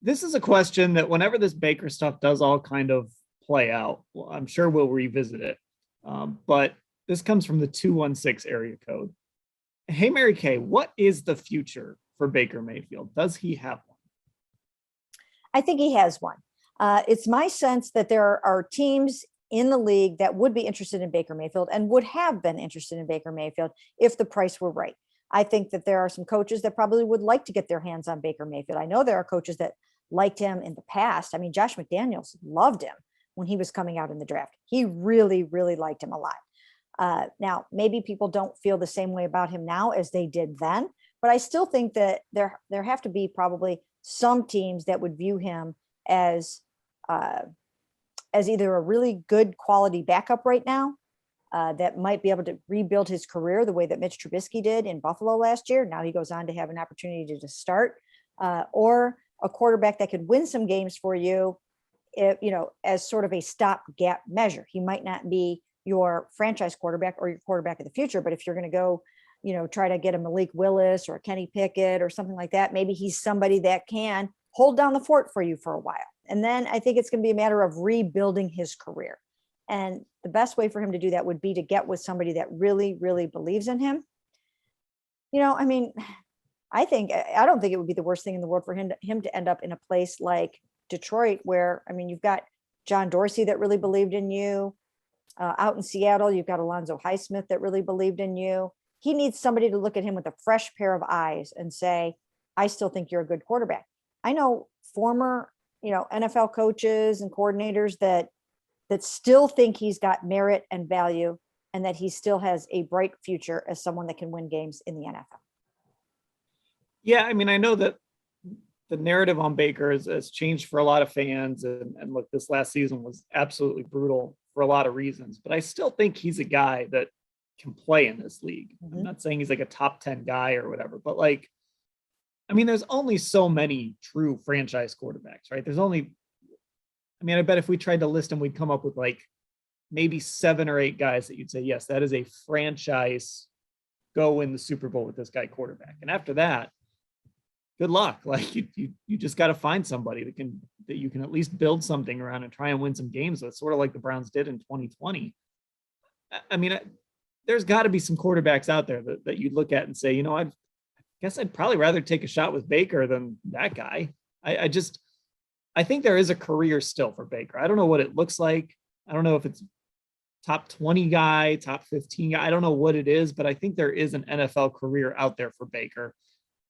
This is a question that whenever this Baker stuff does all kind of play out, well, I'm sure we'll revisit it. But this comes from the 216 area code. Hey, Mary Kay, what is the future for Baker Mayfield? Does he have one? I think he has one. It's my sense that there are teams in the league that would be interested in Baker Mayfield and would have been interested in Baker Mayfield if the price were right. I think that there are some coaches that probably would like to get their hands on Baker Mayfield. I know there are coaches that liked him in the past. I mean, Josh McDaniels loved him when he was coming out in the draft. He really, really liked him a lot. Now, maybe people don't feel the same way about him now as they did then, but I still think that there have to be probably some teams that would view him as either a really good quality backup right now that might be able to rebuild his career the way that Mitch Trubisky did in Buffalo last year. Now he goes on to have an opportunity to start, or a quarterback that could win some games for you, as sort of a stopgap measure. He might not be your franchise quarterback or your quarterback of the future, but if you're going to go, try to get a Malik Willis or a Kenny Pickett or something like that, maybe he's somebody that can hold down the fort for you for a while. And then I think it's going to be a matter of rebuilding his career. And the best way for him to do that would be to get with somebody that really, really believes in him. I mean, I don't think it would be the worst thing in the world for him to end up in a place like Detroit, where, I mean, you've got John Dorsey that really believed in you. Out in Seattle, you've got Alonzo Highsmith that really believed in you. He needs somebody to look at him with a fresh pair of eyes and say, I still think you're a good quarterback. I know former, NFL coaches and coordinators that still think he's got merit and value and that he still has a bright future as someone that can win games in the NFL. Yeah, I mean, I know that the narrative on Baker has changed for a lot of fans. And look, this last season was absolutely brutal for a lot of reasons, but I still think he's a guy that can play in this league. Mm-hmm. I'm not saying he's like a top 10 guy or whatever, but there's only so many true franchise quarterbacks, right? I bet if we tried to list them, we'd come up with like maybe 7 or 8 guys that you'd say, yes, that is a franchise, go win the Super Bowl with this guy quarterback. And after that, good luck. Like you just got to find somebody that you can at least build something around and try and win some games with, sort of like the Browns did in 2020. I mean, there's got to be some quarterbacks out there that you look at and say, I guess I'd probably rather take a shot with Baker than that guy. I think there is a career still for Baker. I don't know what it looks like. I don't know if it's top 20 guy, top 15 guy. I don't know what it is, but I think there is an NFL career out there for Baker.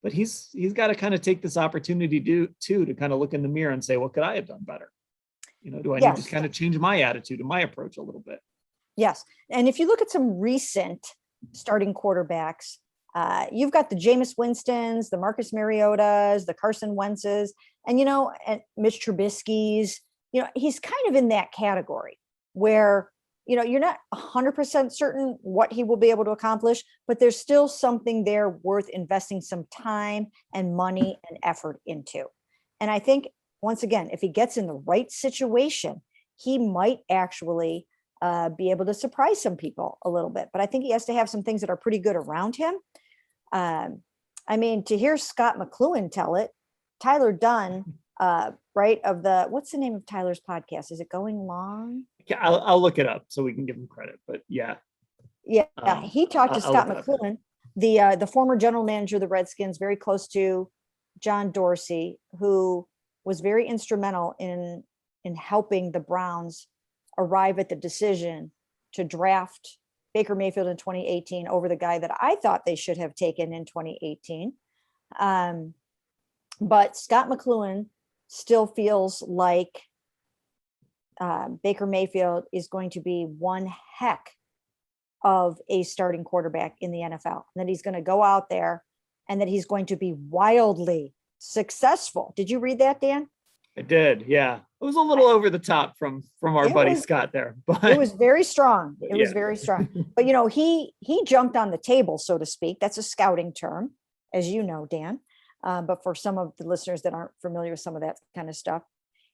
But he's got to kind of take this opportunity to kind of look in the mirror and say, what could I have done better? Do I need to kind of change my attitude and my approach a little bit? Yes. And if you look at some recent starting quarterbacks, you've got the Jameis Winstons, the Marcus Mariotas, the Carson Wentzes, and Mitch Trubisky's. He's kind of in that category where you're not 100% certain what he will be able to accomplish, but there's still something there worth investing some time and money and effort into. And I think, once again, if he gets in the right situation, he might actually be able to surprise some people a little bit. But I think he has to have some things that are pretty good around him. To hear Scott McLuhan tell it, Tyler Dunn, right, what's the name of Tyler's podcast? Is it Going Long? Yeah, I'll look it up so we can give him credit. But yeah, he talked to Scott McLuhan, the former general manager of the Redskins, very close to John Dorsey, who was very instrumental in helping the Browns arrive at the decision to draft Baker Mayfield in 2018 over the guy that I thought they should have taken in 2018. But Scott McLuhan still feels like Baker Mayfield is going to be one heck of a starting quarterback in the NFL, and that he's going to go out there and that he's going to be wildly successful. Did you read that, Dan? I did. Yeah. It was a little over the top from our buddy Scott there, but it was very strong. It was very strong. But he jumped on the table, so to speak. That's a scouting term, as you know, Dan. But for some of the listeners that aren't familiar with some of that kind of stuff,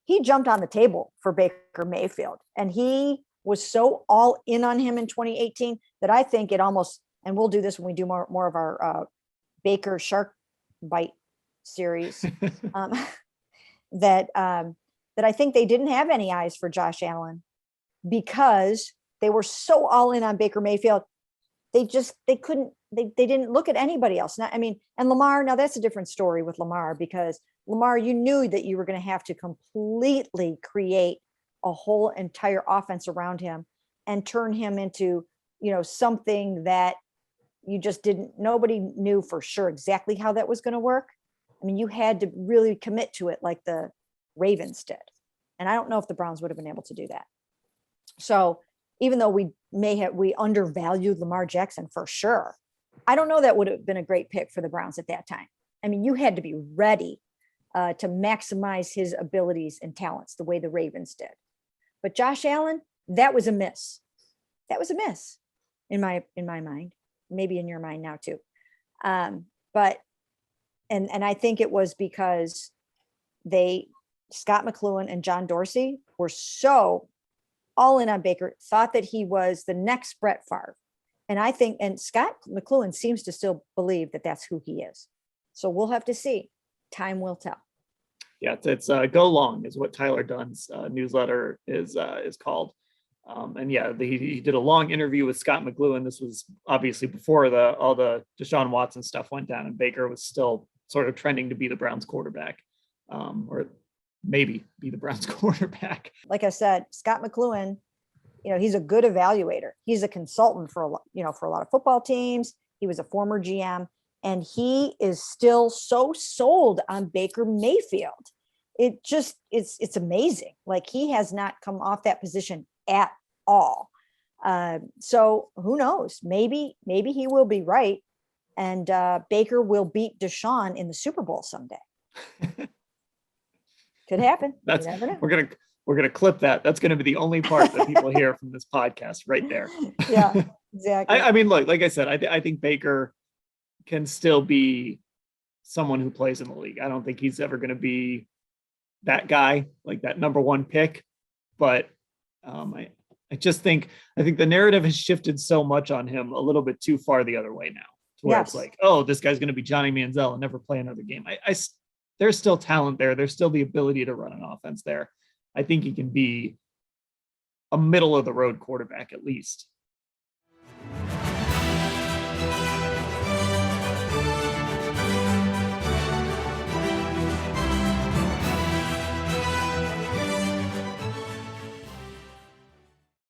he jumped on the table for Baker Mayfield, and he was so all in on him in 2018 that I think it almost, and we'll do this when we do more of our Baker Shark Bite series. that that I think they didn't have any eyes for Josh Allen because they were so all in on Baker Mayfield. They didn't look at anybody else. Not, I mean, and Lamar, now that's a different story with Lamar, because Lamar, you knew that you were going to have to completely create a whole entire offense around him and turn him into, something that you just nobody knew for sure exactly how that was going to work. I mean, you had to really commit to it like the Ravens did. And I don't know if the Browns would have been able to do that. So even though we undervalued Lamar Jackson for sure, I don't know that would have been a great pick for the Browns at that time. I mean, you had to be ready to maximize his abilities and talents the way the Ravens did. But Josh Allen, that was a miss. That was a miss in my mind, maybe in your mind now too. But I think it was because Scott McCloughan and John Dorsey were so all in on Baker, thought that he was the next Brett Favre. And Scott McCloughan seems to still believe that that's who he is. So we'll have to see. Time will tell. Yeah, it's Go Long is what Tyler Dunn's newsletter is called. And yeah, he did a long interview with Scott McCloughan. This was obviously before all the Deshaun Watson stuff went down, and Baker was still sort of trending to be the Browns quarterback, or maybe be the Browns quarterback. Like I said, Scott McCloughan, he's a good evaluator. He's a consultant for a lot of football teams. He was a former GM, and he is still so sold on Baker Mayfield. It's amazing. Like, he has not come off that position at all. So who knows? Maybe he will be right, and Baker will beat Deshaun in the Super Bowl someday. Could happen. You never know. We're gonna clip that. That's gonna be the only part that people hear from this podcast, right there. Yeah, exactly. I mean, look, like I said, I think Baker can still be someone who plays in the league. I don't think he's ever going to be that guy, like that number one pick. But I think the narrative has shifted so much on him a little bit too far the other way now, to where it's like, oh, this guy's going to be Johnny Manziel and never play another game. There's still talent there. There's still the ability to run an offense there. I think he can be a middle of the road quarterback at least.